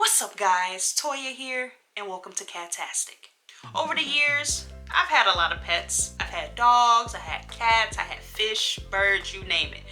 What's up guys, Toya here and welcome to Katastic. Over the years, I've had a lot of pets. I've had dogs, I had cats, I had fish, birds, you name it.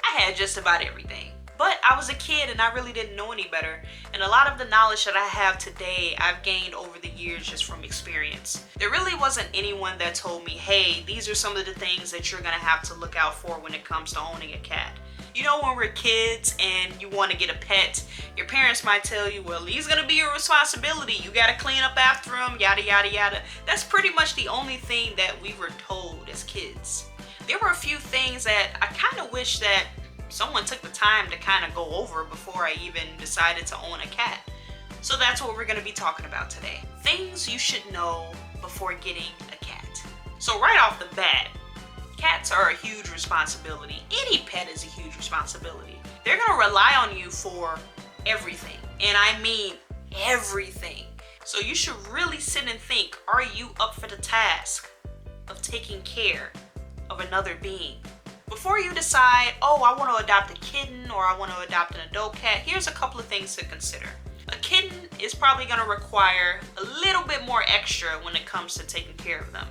I had just about everything. But I was a kid and I really didn't know any better. And a lot of the knowledge that I have today, I've gained over the years just from experience. There really wasn't anyone that told me, hey, these are some of the things that you're gonna have to look out for when it comes to owning a cat. You know, when we're kids and you want to get a pet, your parents might tell you, well, he's going to be your responsibility. You got to clean up after him, yada, yada, yada. That's pretty much the only thing that we were told as kids. There were a few things that I kind of wish that someone took the time to kind of go over before I even decided to own a cat. So that's what we're going to be talking about today. Things you should know before getting a cat. So right off the bat, cats are a huge responsibility. Any pet is a huge responsibility. They're gonna rely on you for everything. And I mean everything. So you should really sit and think, are you up for the task of taking care of another being? Before you decide, oh, I want to adopt a kitten or I want to adopt an adult cat, here's a couple of things to consider. A kitten is probably gonna require a little bit more extra when it comes to taking care of them.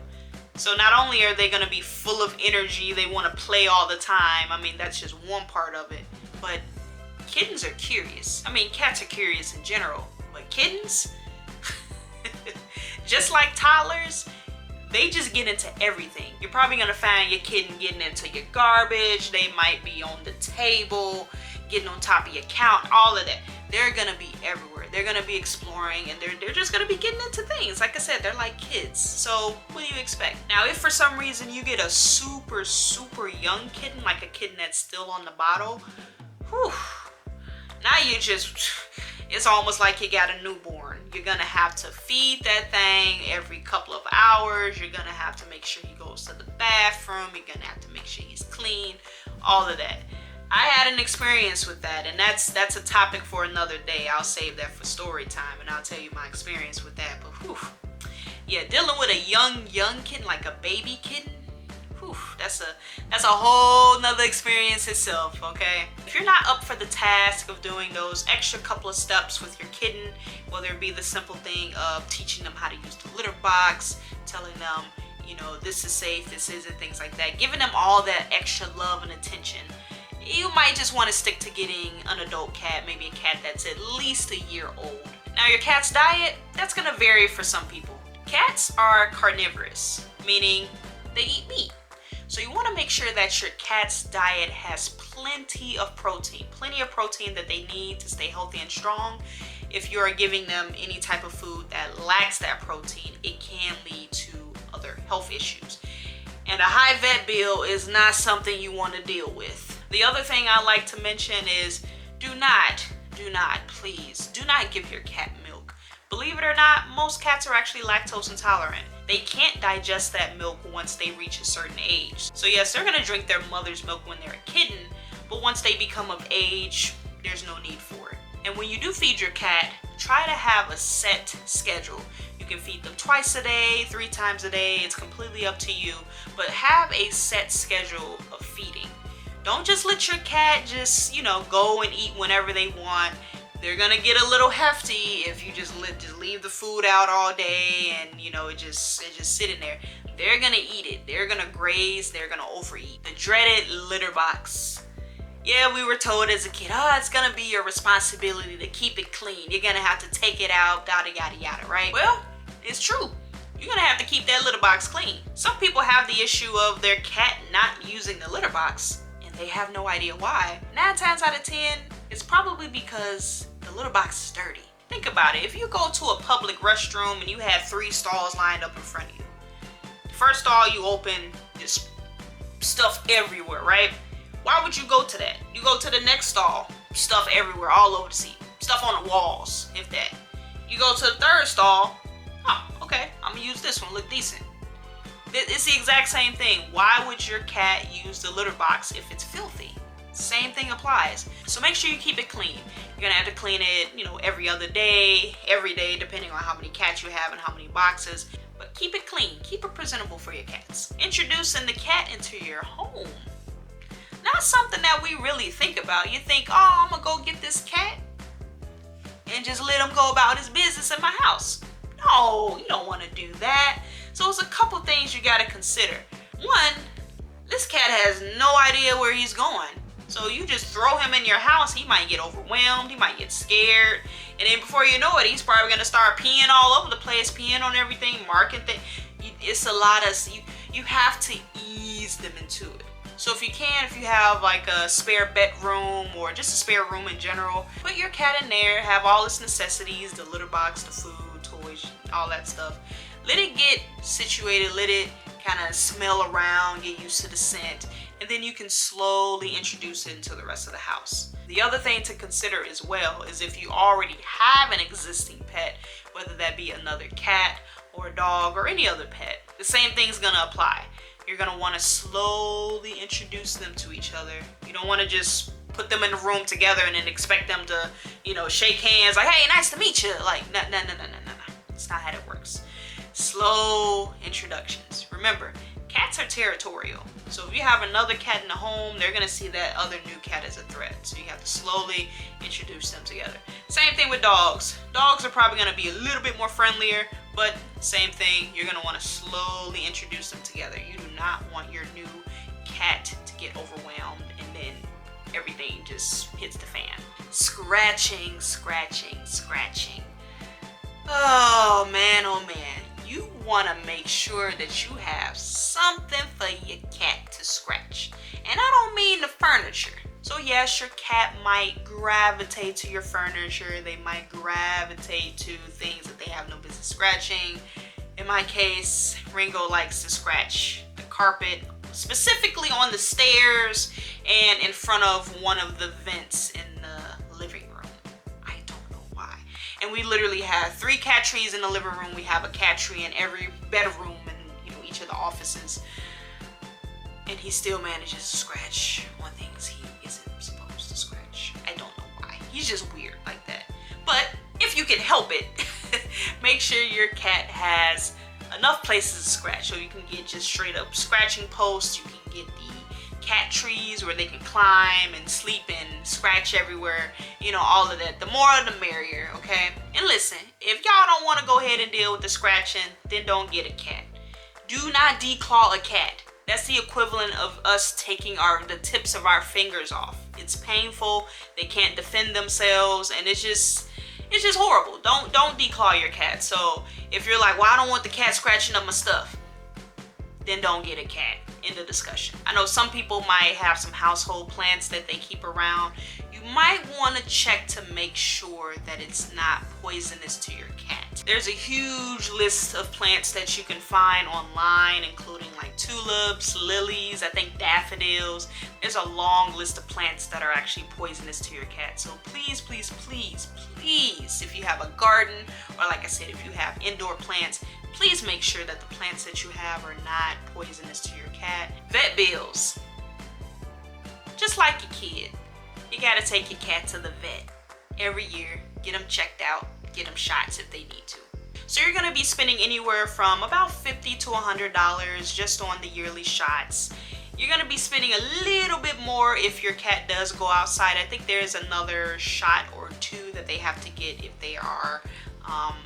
So not only are they going to be full of energy, they want to play all the time. I mean, that's just one part of it. But kittens are curious. I mean, cats are curious in general. But kittens, just like toddlers, they just get into everything. You're probably going to find your kitten getting into your garbage. They might be on the table, getting on top of your couch, all of that. They're going to be everywhere. They're going to be exploring and they're just going to be getting into things. Like I said, they're like kids. So what do you expect? Now, if for some reason you get a super, super young kitten, like a kitten that's still on the bottle, whew, now it's almost like you got a newborn. You're going to have to feed that thing every couple of hours. You're going to have to make sure he goes to the bathroom. You're going to have to make sure he's clean, all of that. I had an experience with that, and that's a topic for another day. I'll save that for story time, and I'll tell you my experience with that. But whew, yeah, dealing with a young kitten, like a baby kitten, whew, that's a whole nother experience itself, okay? If you're not up for the task of doing those extra couple of steps with your kitten, whether it be the simple thing of teaching them how to use the litter box, telling them, you know, this is safe, this isn't, things like that, giving them all that extra love and attention, you might just want to stick to getting an adult cat, maybe a cat that's at least a year old. Now, your cat's diet, that's going to vary for some people. Cats are carnivorous, meaning they eat meat. So you want to make sure that your cat's diet has plenty of protein that they need to stay healthy and strong. If you are giving them any type of food that lacks that protein, it can lead to other health issues. And a high vet bill is not something you want to deal with. The other thing I like to mention is please do not give your cat milk. Believe it or not, most cats are actually lactose intolerant. They can't digest that milk once they reach a certain age. So yes, they're gonna drink their mother's milk when they're a kitten, but once they become of age, there's no need for it. And when you do feed your cat, try to have a set schedule. You can feed them twice a day, 3 times a day, it's completely up to you, but have a set schedule of feeding. Don't just let your cat just, you know, go and eat whenever they want. They're gonna get a little hefty if you just leave the food out all day and, you know, it just sitting there. They're gonna eat it. They're gonna graze. They're gonna overeat. The dreaded litter box. Yeah, we were told as a kid, oh, it's gonna be your responsibility to keep it clean. You're gonna have to take it out, yada, yada, yada, right? Well, it's true. You're gonna have to keep that litter box clean. Some people have the issue of their cat not using the litter box. They have no idea why. 9 times out of 10, it's probably because the litter box is dirty. Think about it. If you go to a public restroom and you have 3 stalls lined up in front of you, the first stall you open, there's stuff everywhere, right? Why would you go to that? You go to the next stall, stuff everywhere, all over the seat, stuff on the walls, if that. You go to the 3rd stall, oh, okay, I'm gonna use this one, look decent. It's the exact same thing. Why would your cat use the litter box if it's filthy? Same thing applies. So make sure you keep it clean. You're gonna have to clean it, you know, every other day, every day, depending on how many cats you have and how many boxes. But keep it clean, keep it presentable for your cats. Introducing the cat into your home. Not something that we really think about. You think, oh, I'm gonna go get this cat and just let him go about his business in my house. No, you don't want to do that. So it's a couple things you got to consider. One, this cat has no idea where he's going. So you just throw him in your house, he might get overwhelmed, he might get scared. And then before you know it, he's probably going to start peeing all over the place, peeing on everything, marking things. It's a lot of, you have to ease them into it. So if you can, if you have like a spare bedroom or just a spare room in general, put your cat in there, have all its necessities, the litter box, the food, toys, all that stuff. Let it get situated, let it kind of smell around, get used to the scent, and then you can slowly introduce it into the rest of the house. The other thing to consider as well is if you already have an existing pet, whether that be another cat or a dog or any other pet, the same thing's gonna apply. You're gonna wanna slowly introduce them to each other. You don't wanna just put them in a room together and then expect them to, shake hands like, hey, nice to meet you. Like, no. It's not how it works. Slow introductions. Remember, cats are territorial. So if you have another cat in the home, they're gonna see that other new cat as a threat. So you have to slowly introduce them together. Same thing with dogs. Dogs are probably gonna be a little bit more friendlier, but same thing, you're gonna wanna slowly introduce them together. You do not want your new cat to get overwhelmed and then everything just hits the fan. Scratching. Oh man. You want to make sure that you have something for your cat to scratch. And I don't mean the furniture. So yes, your cat might gravitate to your furniture. They might gravitate to things that they have no business scratching. In my case, Ringo likes to scratch the carpet, specifically on the stairs and in front of one of the vents in the living room. And we literally have 3 cat trees in the living room. We have a cat tree in every bedroom and each of the offices. And he still manages to scratch on things he isn't supposed to scratch. I don't know why. He's just weird like that. But if you can help it, make sure your cat has enough places to scratch. So you can get just straight up scratching posts. You can get the cat trees where they can climb and sleep and scratch everywhere, all of that. The more the merrier, okay? And listen, if y'all don't want to go ahead and deal with the scratching, then don't get a cat. Do not declaw a cat. That's the equivalent of us taking the tips of our fingers off. It's painful, they can't defend themselves, and it's just horrible. Don't declaw your cat. So if you're like, well, I don't want the cat scratching up my stuff, then don't get a cat. End of discussion. I know some people might have some household plants that they keep around. You might want to check to make sure that it's not poisonous to your cat. There's a huge list of plants that you can find online, including like tulips, lilies, I think daffodils. There's a long list of plants that are actually poisonous to your cat. So please, if you have a garden, or like I said, if you have indoor plants, please make sure that the plants that you have are not poisonous to your cat. Vet bills. Just like your kid, you gotta take your cat to the vet every year, get them checked out, get them shots if they need to. So you're gonna be spending anywhere from about $50 to $100 just on the yearly shots. You're gonna be spending a little bit more if your cat does go outside. I think there's another shot or 2 that they have to get if they are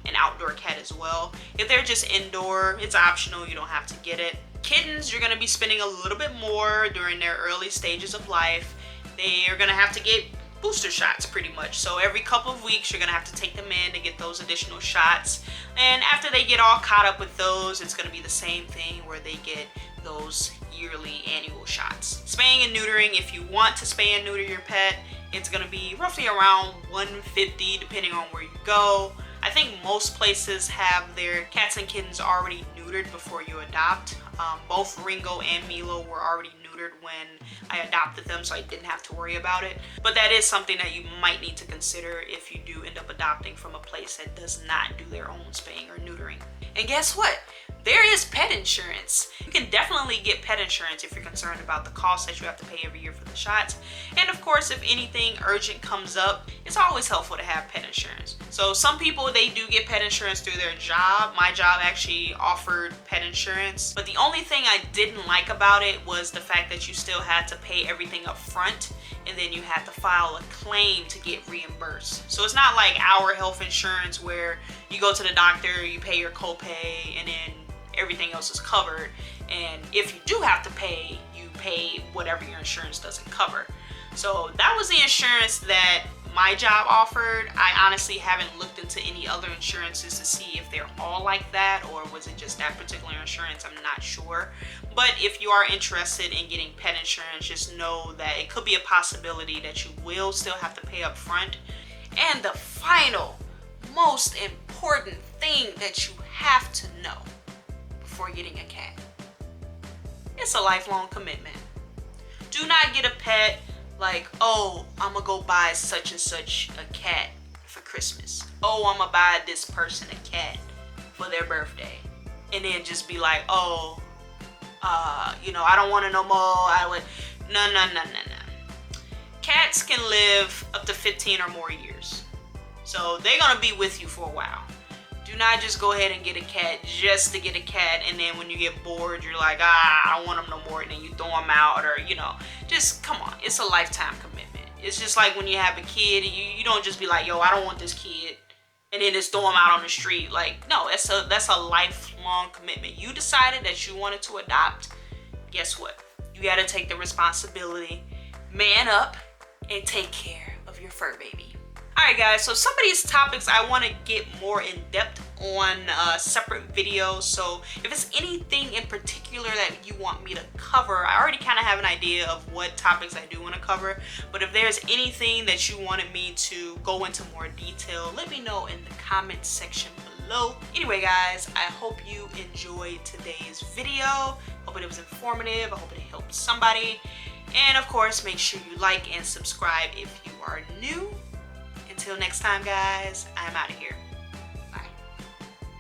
an outdoor cat as well. If they're just indoor, it's optional, you don't have to get it. Kittens, you're gonna be spending a little bit more during their early stages of life. They are gonna have to get booster shots pretty much. So every couple of weeks, you're gonna have to take them in to get those additional shots. And after they get all caught up with those, it's gonna be the same thing where they get those yearly annual shots. Spaying and neutering, if you want to spay and neuter your pet, it's gonna be roughly around $150 depending on where you go. I think most places have their cats and kittens already neutered before you adopt. Both Ringo and Milo were already neutered when I adopted them, so I didn't have to worry about it. But that is something that you might need to consider if you do end up adopting from a place that does not do their own spaying or neutering. And guess what? There is pet insurance. You can definitely get pet insurance if you're concerned about the cost that you have to pay every year for the shots. And of course, if anything urgent comes up, it's always helpful to have pet insurance. So some people, they do get pet insurance through their job. My job actually offered pet insurance. But the only thing I didn't like about it was the fact that you still had to pay everything up front. and then you have to file a claim to get reimbursed. So it's not like our health insurance where you go to the doctor, you pay your copay, and then everything else is covered. And if you do have to pay, you pay whatever your insurance doesn't cover. So that was the insurance that my job offered. I honestly haven't looked into any other insurances to see if they're all like that, or was it just that particular insurance. I'm not sure. But if you are interested in getting pet insurance, just know that it could be a possibility that you will still have to pay up front. And the final, most important thing that you have to know before getting a cat: it's a lifelong commitment. Do not get a pet like, oh, I'm gonna go buy such and such a cat for Christmas. Oh, I'm gonna buy this person a cat for their birthday. And then just be like, oh, I don't want it no more. No. Cats can live up to 15 or more years. So they're gonna be with you for a while. Do not just go ahead and get a cat just to get a cat, and then when you get bored, you're like, I don't want them no more, and then you throw them out, or, just come on. It's a lifetime commitment. It's just like when you have a kid, you don't just be like, yo, I don't want this kid, and then just throw them out on the street. Like, no, that's a lifelong commitment. You decided that you wanted to adopt. Guess what? You got to take the responsibility, man up, and take care of your fur baby. Alright guys, so some of these topics I want to get more in depth on separate videos. So if it's anything in particular that you want me to cover, I already kind of have an idea of what topics I do want to cover. But if there's anything that you wanted me to go into more detail, let me know in the comment section below. Anyway guys, I hope you enjoyed today's video. Hope it was informative. I hope it helped somebody. And of course, make sure you like and subscribe if you are new. Until next time guys, I'm out of here.